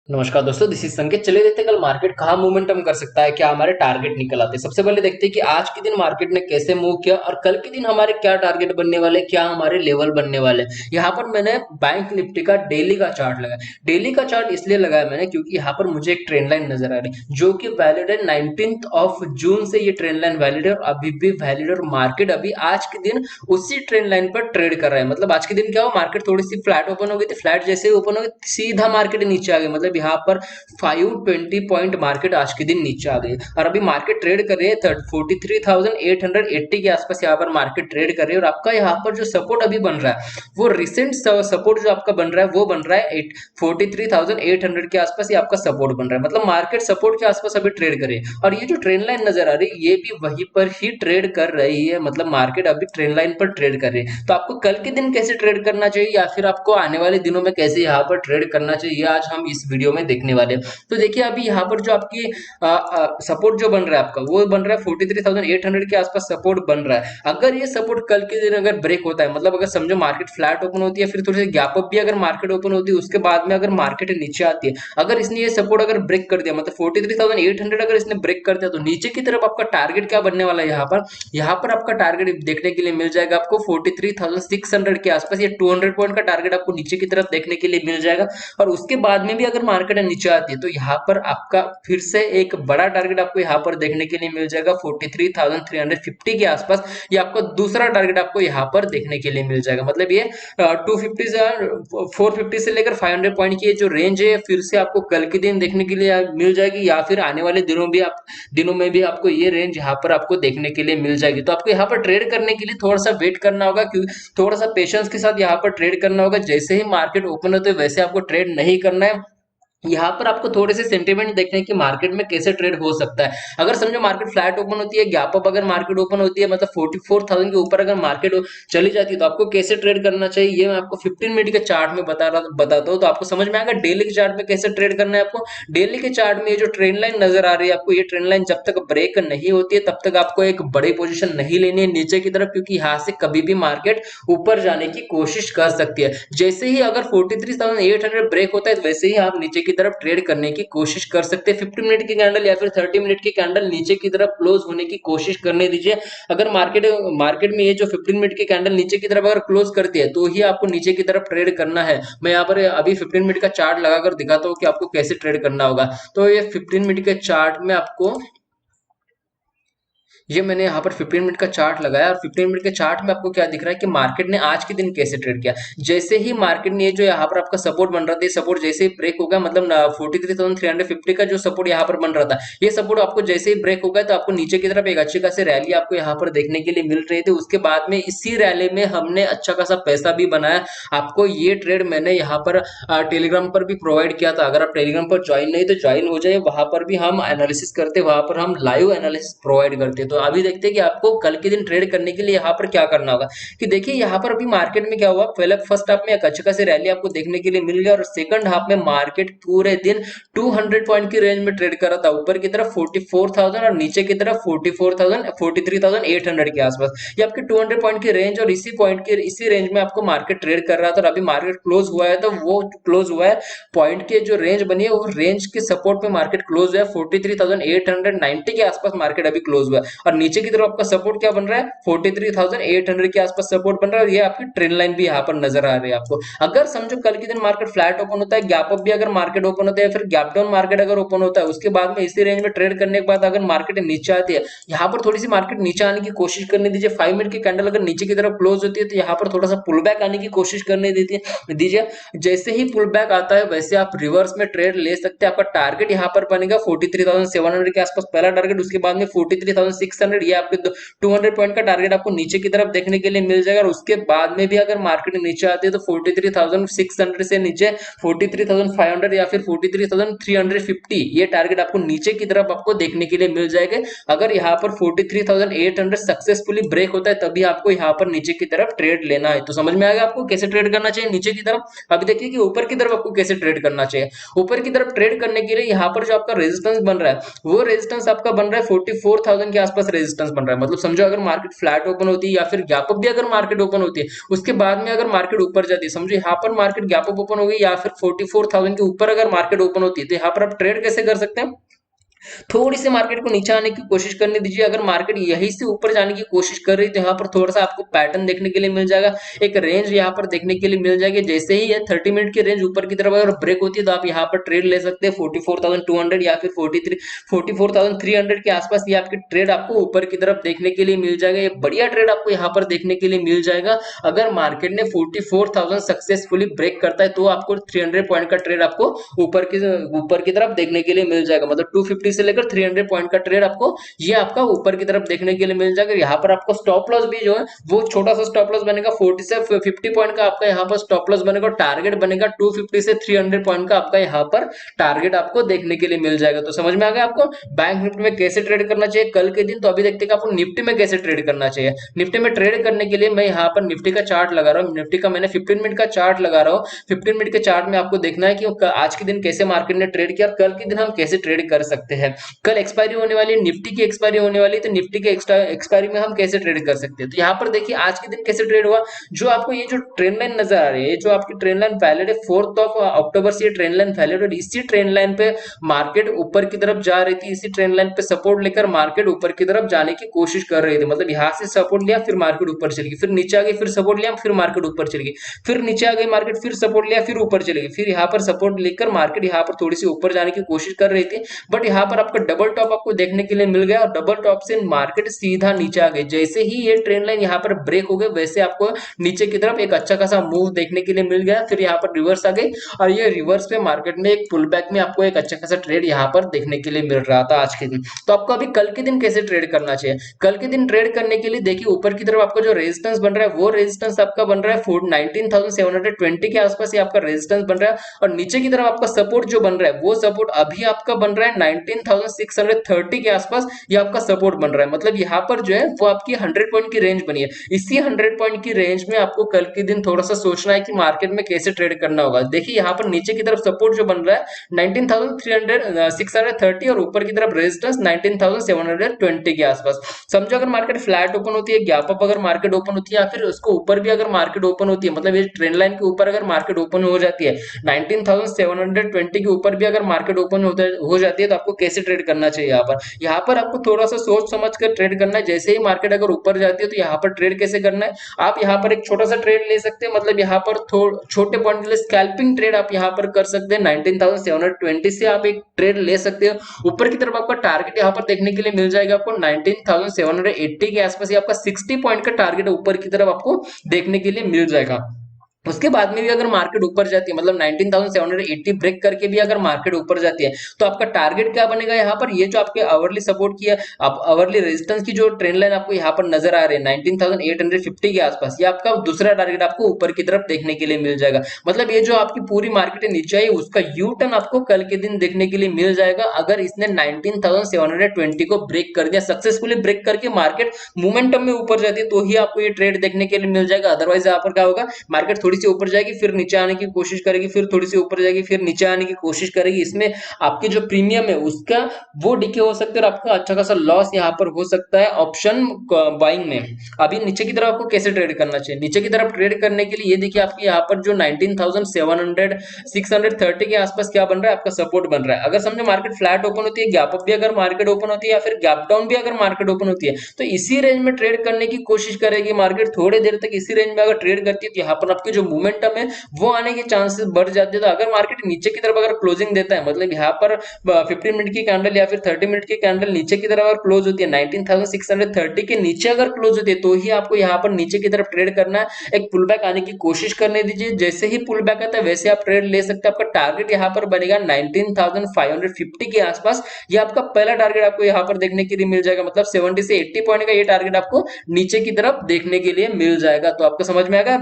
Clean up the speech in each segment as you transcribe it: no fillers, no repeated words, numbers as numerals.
नमस्कार दोस्तों, this is संकेत। चलिए देखते हैं कल मार्केट कहाँ मोमेंटम कर सकता है, क्या हमारे टारगेट निकल आते हैं। सबसे पहले देखते हैं कि आज के दिन मार्केट ने कैसे मूव किया और कल के दिन हमारे क्या टारगेट बनने वाले, क्या हमारे लेवल बनने वाले। यहाँ पर मैंने बैंक निफ्टी का डेली का चार्ट लगाया। डेली का चार्ट इसलिए लगाया मैंने क्योंकि यहाँ पर मुझे एक ट्रेंड लाइन नजर आ रही है जो कि वैलिड है 19 जून से। ये ट्रेंड लाइन वैलिड है और अभी भी वैलिड, और मार्केट अभी आज के दिन उसी ट्रेंड लाइन पर ट्रेड कर रहा है। मतलब आज के दिन क्या हो, मार्केट थोड़ी सी फ्लैट ओपन हो गई थी, फ्लैट जैसे ही ओपन हो गई सीधा मार्केट नीचे आ गई। मतलब यहाँ पर 520 पॉइंट मार्केट आज के दिन नीचे आ गई और अभी मार्केट ट्रेड कर रही है 43,880 के आसपास। यहाँ पर मार्केट ट्रेड कर रही है और आपका यहाँ पर जो सपोर्ट अभी बन रहा है वो रिसेंट सपोर्ट जो आपका बन रहा है वो बन रहा है 43,800 के आसपास। ये आपका सपोर्ट बन रहा है, मतलब मार्केट सपोर्ट के आसपास अभी ट्रेड करे। और ये जो ट्रेंड लाइन नजर आ रही है ये भी वहीं पर ही ट्रेड कर रही है, मतलब मार्केट अभी ट्रेंड लाइन पर ट्रेड कर रही है। तो आपको कल के दिन कैसे ट्रेड करना चाहिए या फिर आपको आने वाले दिनों में कैसे यहाँ पर ट्रेड करना चाहिए, आज हम इस वीडियो में देखने वाले हैं। तो देखिए अभी यहाँ पर जो आपकी सपोर्ट जो बन रहा है आपका वो बन रहा है 43,800 के आसपास सपोर्ट बन रहा है। अगर ये सपोर्ट कल के दिन अगर ब्रेक होता है, मतलब अगर समझो मार्केट फ्लैट ओपन होती है फिर थोड़ी सी गैप अप भी अगर मार्केट ओपन होती है उसके बाद में अगर मार्केट नीचे आती है, अगर इसने ये सपोर्ट अगर ब्रेक कर दिया मतलब 43,800 अगर इसने ब्रेक कर दिया तो नीचे की तरफ आपका टारगेट क्या बनने वाला है। यहाँ पर आपका टारगेट देखने के लिए मिल जाएगा आपको 43,600 के आसपास। ये 200 पॉइंट का टारगेट आपको नीचे की तरफ देखने के लिए मिल जाएगा। और उसके बाद में भी अगर मार्केट नीचे आती है तो यहाँ पर आपका फिर से एक बड़ा टारगेट आपको यहाँ पर देखने के लिए मिल जाएगा 43,350 के आसपास। ये आपका दूसरा टारगेट आपको यहाँ पर देखने के लिए मिल जाएगा। मतलब ये 250 से 450 से लेकर 500 पॉइंट की जो रेंज है फिर से आपको कल के दिन देखने के लिए मिल जाएगी, या फिर आने वाले दिनों में भी आपको ये रेंज यहाँ पर आपको देखने के लिए मिल जाएगी। तो आपको यहाँ पर ट्रेड करने के लिए थोड़ा सा वेट करना होगा, क्योंकि थोड़ा सा पेशेंस के साथ यहाँ पर ट्रेड करना होगा। जैसे ही मार्केट ओपन होते है वैसे आपको ट्रेड नहीं करना है। यहाँ पर आपको थोड़े से सेंटीमेंट देखने की मार्केट में कैसे ट्रेड हो सकता है। अगर समझो मार्केट फ्लैट ओपन होती है, गैप अप अगर मार्केट ओपन होती है, मतलब 44,000 के ऊपर अगर मार्केट चली जाती है तो आपको कैसे ट्रेड करना चाहिए ये मैं आपको 15 मिनट के चार्ट में बताता हूँ तो आपको समझ में आएगा डेली के चार्ट में कैसे ट्रेड करना है आपको। डेली के चार्ट में ये जो ट्रेंड लाइन नजर आ रही है आपको, ये ट्रेंड लाइन जब तक ब्रेक नहीं होती है तब तक आपको एक बड़ी पोजीशन नहीं लेनी है नीचे की तरफ, क्योंकि यहाँ से कभी भी मार्केट ऊपर जाने की कोशिश कर सकती है। जैसे ही अगर 43,800 ब्रेक होता है वैसे ही आप नीचे की तरफ ट्रेड करने की कोशिश कर सकते हैं। 50 मिनट की कैंडल या फिर 30 मिनट की कैंडल नीचे की तरफ क्लोज होने की कोशिश करने दीजिए। अगर मार्केट मार्केट में ये जो 15 मिनट की कैंडल नीचे की तरफ अगर क्लोज करती है तो ही आपको नीचे की तरफ ट्रेड करना है। मैं यहाँ पर अभी 15 मिनट का चार्ट लगाकर दिखाता हूँ कि आपको कैसे ट्रेड करना होगा। तो ये 15 मिनट के चार्ट में आपको, ये मैंने यहाँ पर 15 मिनट का चार्ट लगाया और 15 मिनट के चार्ट में आपको क्या दिख रहा है कि मार्केट ने आज के दिन कैसे ट्रेड किया। जैसे ही मार्केट ने ये जो यहाँ पर आपका सपोर्ट बन रहा था, सपोर्ट जैसे ही ब्रेक होगा, मतलब 43,350 का जो सपोर्ट यहाँ पर बन रहा था, ये सपोर्ट आपको जैसे ही ब्रेक होगा तो आपको नीचे की तरफ एक अच्छी खासी रैली आपको यहाँ पर देखने के लिए मिल रही थी। उसके बाद में इसी रैली में हमने अच्छा खासा पैसा भी बनाया। आपको ये ट्रेड मैंने यहाँ पर टेलीग्राम पर भी प्रोवाइड किया था। अगर आप टेलीग्राम पर ज्वाइन नहीं तो ज्वाइन हो जाए, वहां पर भी हम एनालिसिस करते, वहां पर हम लाइव एनालिसिस प्रोवाइड करते। तो अभी देखते हैं कि आपको कल के दिन ट्रेड करने के लिए यहाँ पर क्या करना होगा। कि देखिए यहाँ पर अभी मार्केट में क्या हुआ, पहले फर्स्ट हाफ में एक अच्छी खासी रैली आपको देखने के लिए मिल गया और सेकंड हाफ में मार्केट पूरे दिन 200 पॉइंट की रेंज में ट्रेड कर रहा था। ऊपर की तरफ 44,000 और नीचे की तरफ 43,800 के आसपास। ये आपकी 200 पॉइंट की रेंज और इसी रेंज में आपको मार्केट ट्रेड कर रहा था। और अभी मार्केट क्लोज हुआ है तो वो क्लोज हुआ है पॉइंट की जो रेंज बनी है वो रेंज के सपोर्ट पे मार्केट क्लोज हुआ है 43,890 के आसपास मार्केट अभी क्लोज हुआ है। और नीचे की तरफ आपका सपोर्ट क्या बन रहा है 43,800 के आसपास सपोर्ट बन रहा है। और ये आपकी ट्रेंड लाइन भी यहाँ पर नजर आ रही है आपको। अगर समझो कल के दिन मार्केट फ्लैट ओपन होता है, गैप अप भी अगर मार्केट ओपन होता है, फिर गैप डाउन मार्केट अगर ओपन होता है, उसके बाद में इसी रेंज में ट्रेड करने के बाद अगर मार्केट नीचे आती है, यहाँ पर थोड़ी सी मार्केट नीचे आने की कोशिश करने दीजिए। 5 मिनट की कैंडल अगर नीचे की तरफ क्लोज होती है तो यहाँ पर थोड़ा सा पुल बैक आने की कोशिश करने दीजिए। जैसे ही पुल बैक आता है वैसे आप रिवर्स में ट्रेड ले सकते हैं। आपका टारगेट यहाँ पर बनेगा 43,700 के आसपास पहला टारगेट, उसके बाद में 43,600, ये आपके 200 पॉइंट का टारगेट आपको नीचे की तरफ देखने के लिए मिल जाएगा। और उसके बाद में भी अगर मार्केट नीचे आती है तो 43,600 से नीचे 43,500 या फिर 43,350 ये टारगेट आपको नीचे की तरफ आपको देखने के लिए मिल जाएगा। अगर यहाँ पर 43,800 सक्सेसफुली ब्रेक होता है तभी आपको यहाँ पर नीचे की तरफ ट्रेड लेना है। तो समझ में आएगा आपको कैसे ट्रेड करना चाहिए नीचे की तरफ। अभी देखिए कि ऊपर की तरफ आपको कैसे ट्रेड करना चाहिए। ऊपर की तरफ ट्रेड करने के लिए यहाँ पर जो आपका रेजिस्टेंस बन रहा है वो रेजिस्टेंस आपका बन रहा है 44,000 के आसपास। आसपास रेजिस्टेंस बन रहा है। मतलब समझो अगर मार्केट फ्लैट ओपन होती है या फिर गैप अप भी अगर मार्केट ओपन होती है, उसके बाद में अगर मार्केट ऊपर जाती है, समझो यहाँ पर मार्केट गैप अप ओपन हो गई या फिर 44,000 के ऊपर अगर मार्केट ओपन होती है, तो यहाँ पर आप ट्रेड कैसे कर सकते हैं, थोड़ी सी मार्केट को नीचे आने की कोशिश करने दीजिए। अगर मार्केट यहीं से ऊपर जाने की कोशिश कर रही है तो यहाँ पर थोड़ा सा आपको पैटर्न देखने के लिए मिल जाएगा, एक रेंज यहाँ पर देखने के लिए मिल जाएगी। जैसे ही ये 30 मिनट की रेंज ऊपर की तरफ अगर ब्रेक होती है तो आप यहाँ पर ट्रेड ले सकते हैं 44,200 या फिर 44,300 के आसपास। ये आपकी ट्रेड आपको ऊपर की तरफ देखने के लिए मिल जाएगा, एक बढ़िया ट्रेड आपको यहाँ पर देखने के लिए मिल जाएगा। अगर मार्केट ने 44,000 सक्सेसफुली ब्रेक करता है तो आपको 300 पॉइंट का ट्रेड आपको ऊपर की तरफ देखने के लिए मिल जाएगा। मतलब 250 से लेकर 300 पॉइंट का ट्रेड आपको ये आपका ऊपर की तरफ देखने के लिए मिल जाएगा। यहाँ पर आपको स्टॉप लॉस भी जो है वो छोटा सा स्टॉप लॉस बनेगा, 40 से 50 पॉइंट का आपका यहाँ पर स्टॉप लॉस बनेगा। टारगेट बनेगा 250 से 300 पॉइंट का आपका यहाँ पर टारगेट आपको देखने के लिए मिल जाएगा। तो समझ में आ गया आपको बैंक निफ्टी में कैसे ट्रेड करना चाहिए कल के दिन। तो अभी देखते हैं कि आपको निफ्टी में कैसे ट्रेड करना चाहिए। निफ्टी में ट्रेड करने के लिए मैं यहाँ पर निफ्टी का चार्ट लगा रहा हूँ, निफ्टी का मैंने 15 मिनट का चार्ट लगा रहा हूँ। 15 मिनट के चार्ट में आपको देखना है कि आज के दिन कैसे मार्केट ने ट्रेड किया और कल के दिन हम कैसे ट्रेड कर सकते हैं। कल एक्सपायरी होने वाली है, निफ्टी की एक्सपायरी होने वाली है, तो निफ्टी के एक्सपायरी में हम कैसे ट्रेड कर सकते हैं। तो यहाँ पर देखिए आज के दिन कैसे ट्रेड हुआ। जो आपको ये जो ट्रेंड लाइन नजर आ रही है, जो आपकी ट्रेंड लाइन वैलिड है 4 अक्टूबर से ये ट्रेंड लाइन वैलिड, और इसी ट्रेंड लाइन पे मार्केट ऊपर की तरफ जा रही थी। इसी ट्रेंड लाइन पे सपोर्ट लेकर मार्केट ऊपर की तरफ जाने की कोशिश कर रही थी। मतलब यहाँ से सपोर्ट लिया फिर मार्केट ऊपर चली गई, फिर नीचे आ गई, फिर सपोर्ट लिया फिर मार्केट ऊपर चली गई, फिर नीचे आ गई मार्केट, फिर सपोर्ट लिया फिर ऊपर चली गई, फिर यहाँ पर सपोर्ट लेकर मार्केट यहाँ पर थोड़ी सी ऊपर जाने की कोशिश कर रही थी। बट यहाँ पर आपका डबल टॉप आपको देखने के लिए मिल गया और डबल टॉप से मार्केट सीधा नीचे आ गई। जैसे ही ये ट्रेंड लाइन यहाँ पर ब्रेक हो गए वैसे आपको नीचे की तरफ एक अच्छा खासा मूव देखने के लिए मिल गया, फिर यहाँ पर रिवर्स आ गई और ये रिवर्स पे मार्केट में एक पुल बैक में आपको एक अच्छा खासा ट्रेड यहाँ पर देखने के लिए मिल रहा था आज के दिन। तो आपको अभी कल के दिन कैसे ट्रेड करना चाहिए। कल के दिन ट्रेड करने के लिए देखिए ऊपर की तरफ आपका जो रेजिस्टेंस बन रहा है वो रेजिस्टेंस आपका बन रहा है 19,720 के आसपास ये आपका रेजिस्टेंस बन रहा है, और नीचे की तरफ आपका सपोर्ट जो बन रहा है वो सपोर्ट अभी आपका बन रहा है 19,630 के आसपास ये आपका सपोर्ट बन रहा है। मतलब यहाँ पर जो है वो आपकी 100 पॉइंट की रेंज बनी है। इसी 100 पॉइंट की रेंज में आपको कल के दिन थोड़ा सा सोचना है कि मार्केट में कैसे ट्रेड करना होगा। देखिए यहाँ पर नीचे की तरफ सपोर्ट जो बन रहा है 19,630 और ऊपर की तरफ रेजिस्टेंस 19,720 के आसपास। समझो अगर मार्केट फ्लैट ओपन होती है, गैप अप अगर मार्केट ओपन होती है या फिर उसको ऊपर भी अगर मार्केट ओपन होती है, मतलब ये ट्रेंड लाइन के ऊपर अगर मार्केट ओपन हो जाती है 19,720 के ऊपर भी अगर मार्केट ओपन हो जाती है तो आपको कैसे ट्रेड करना चाहिए। यहाँ पर आपको थोड़ा सा सोच समझ कर ट्रेड करना है। जैसे ही मार्केट अगर ऊपर जाती है तो यहाँ पर ट्रेड कैसे करना है, आप यहाँ पर एक छोटा सा ट्रेड ले सकते हैं। मतलब यहाँ पर छोटे पॉइंट के लिए स्कैल्पिंग ट्रेड आप यहाँ पर कर सकते हैं। 19,720 से आप एक ट्रेड ले सकते हो। ऊपर की तरफ आपका टारगेट यहाँ पर देखने के लिए मिल जाएगा आपको 19,780 के आसपास। ये आपका 60 पॉइंट का टारगेट ऊपर की तरफ आपको देखने के लिए मिल जाएगा। उसके बाद में भी अगर मार्केट ऊपर जाती है, मतलब 19,780 ब्रेक करके भी अगर मार्केट ऊपर जाती है तो आपका टारगेट क्या बनेगा। यहाँ पर ये जो आपके आवरली सपोर्ट की है, आवरली रेजिस्टेंस की जो ट्रेंड लाइन आपको यहाँ पर नजर आ रही है 19,850 के आसपास, ये आपका दूसरा टारगेट आपको ऊपर की तरफ देखने के लिए मिल जाएगा। मतलब ये जो आपकी पूरी मार्केट नीचे आई उसका यू टर्न आपको कल के दिन देखने के लिए मिल जाएगा। अगर इसने 19,720 को ब्रेक कर दिया, सक्सेसफुली ब्रेक करके मार्केट मोमेंटम में ऊपर जाती है तो ही आपको ये ट्रेड देखने के लिए मिल जाएगा। अदरवाइज यहाँ पर क्या होगा, मार्केट थोड़ी सी ऊपर जाएगी फिर नीचे आने की कोशिश करेगी, फिर थोड़ी सी ऊपर जाएगी फिर नीचे आने की कोशिश करेगी। इसमें आपके जो प्रीमियम है उसका वो डिके हो सकता है और आपका अच्छा खासा लॉस यहाँ पर हो सकता है ऑप्शन बाइंग में। अभी नीचे की तरफ आपको कैसे ट्रेड करना चाहिए। नीचे की तरफ ट्रेड करने के लिए ये देखिए आपके यहाँ पर जो 19,630 के आसपास क्या बन रहा है, आपका सपोर्ट बन रहा है। अगर समझो मार्केट फ्लैट ओपन होती है, गैप अप भी अगर मार्केट ओपन होती है या फिर गैप डाउन भी अगर मार्केट ओपन होती है तो इसी रेंज में ट्रेड करने की कोशिश करेगी मार्केट। थोड़ी देर तक इसी रेंज में अगर ट्रेड करती है तो यहाँ पर आपकी जो मोमेंटम है वो आने के चांसेस बढ़ जाते हैं। तो अगर मार्केट नीचे की तरफ अगर क्लोजिंग देता है, मतलब यहाँ पर 15 मिनट की कैंडल या फिर 30 मिनट की कैंडल नीचे की तरफ अगर क्लोज होती है 19,630 के नीचे अगर क्लोज होती है तो ही आपको यहाँ पर नीचे की तरफ ट्रेड करना है। एक पुल बैक आने की कोशिश करने दीजिए, जैसे ही पुल बैक आता है वैसे आप ट्रेड ले सकते हैं। आपका टारगेट यहाँ पर बनेगा 19,550 के आसपास। ये आपका पहला टारगेट आपको यहाँ पर देखने के लिए मिल जाएगा। मतलब 70 से 80 पॉइंट का ये टारगेट आपको नीचे की तरफ देखने के लिए मिल जाएगा। तो आपको समझ में आ गया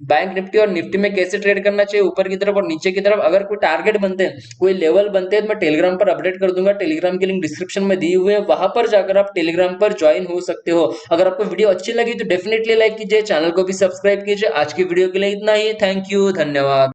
बैंक निफ्टी और निफ्टी में कैसे ट्रेड करना चाहिए ऊपर की तरफ और नीचे की तरफ। अगर कोई टारगेट बनते हैं, कोई लेवल बनते हैं तो मैं टेलीग्राम पर अपडेट कर दूंगा। टेलीग्राम की लिंक डिस्क्रिप्शन में दी हुई है, वहां पर जाकर आप टेलीग्राम पर ज्वाइन हो सकते हो। अगर आपको वीडियो अच्छी लगी तो डेफिनेटली लाइक कीजिए, चैनल को भी सब्सक्राइब कीजिए। आज की वीडियो के लिए इतना ही, थैंक यू, धन्यवाद।